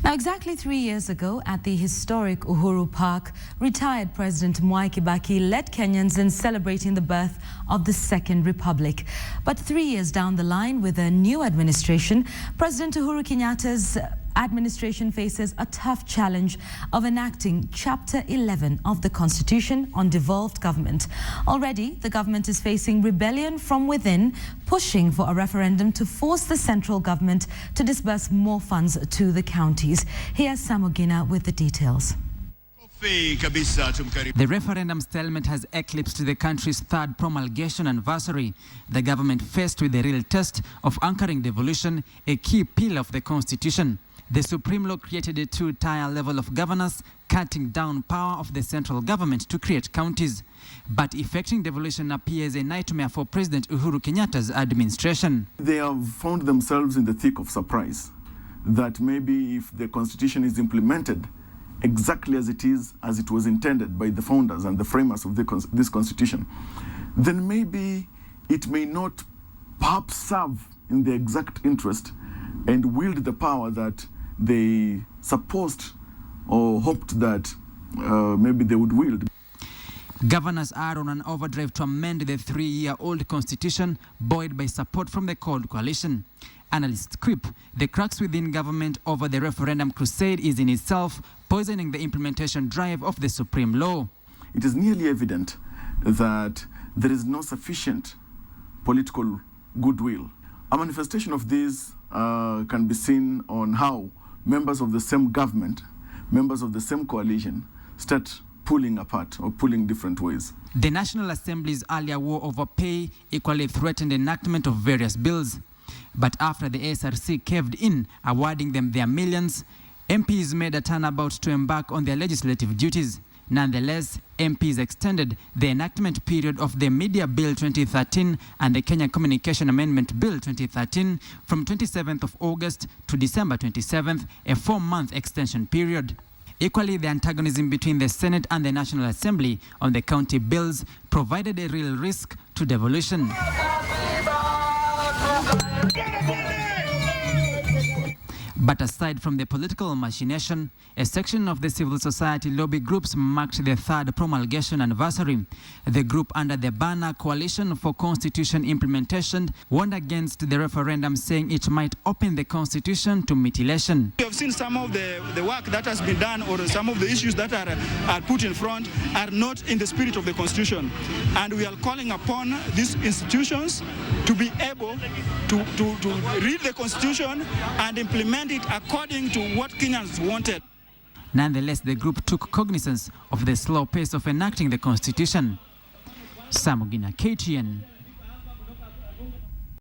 Now, exactly 3 years ago, at the historic Uhuru Park, retired President Mwai Kibaki led Kenyans in celebrating the birth of the Second Republic. But 3 years down the line, with a new administration, President Uhuru Kenyatta's administration faces a tough challenge of enacting Chapter 11 of the Constitution on devolved government. Already, the government is facing rebellion from within, pushing for a referendum to force the central government to disburse more funds to the counties. Here's Sam Ogina with the details. The referendum stalemate has eclipsed the country's third promulgation anniversary. The government faced with the real test of anchoring devolution, a key pillar of the constitution. The Supreme Law created a two-tier level of governance, cutting down power of the central government to create counties. But effecting devolution appears a nightmare for President Uhuru Kenyatta's administration. They have found themselves in the thick of surprise that maybe if the constitution is implemented exactly as it was intended by the founders and the framers of this constitution, then maybe it may not perhaps serve in their exact interest and wield the power that they supposed or hoped that maybe they would wield. Governors are on an overdrive to amend the 3-year-old constitution, buoyed by support from the CORD coalition. Analysts quip the cracks within government over the referendum crusade is in itself poisoning the implementation drive of the Supreme Law. It is nearly evident that there is no sufficient political goodwill. A manifestation of this can be seen on how members of the same government, members of the same coalition, start pulling apart or pulling different ways. The National Assembly's earlier war over pay equally threatened enactment of various bills. But after the SRC caved in, awarding them their millions, MPs made a turnabout to embark on their legislative duties. Nonetheless, MPs extended the enactment period of the Media Bill 2013 and the Kenya Communication Amendment Bill 2013 from 27th of August to December 27th, a 4-month extension period. Equally, the antagonism between the Senate and the National Assembly on the county bills provided a real risk to devolution. But aside from the political machination, a section of the civil society lobby groups marked the third promulgation anniversary. The group under the banner Coalition for Constitution Implementation warned against the referendum, saying it might open the constitution to mutilation. We have seen some of the work that has been done, or some of the issues that are put in front are not in the spirit of the constitution. And we are calling upon these institutions to be able to read the constitution and implement it according to what Kenyans wanted. Nonetheless, the group took cognizance of the slow pace of enacting the constitution. Sam Ogina, KTN.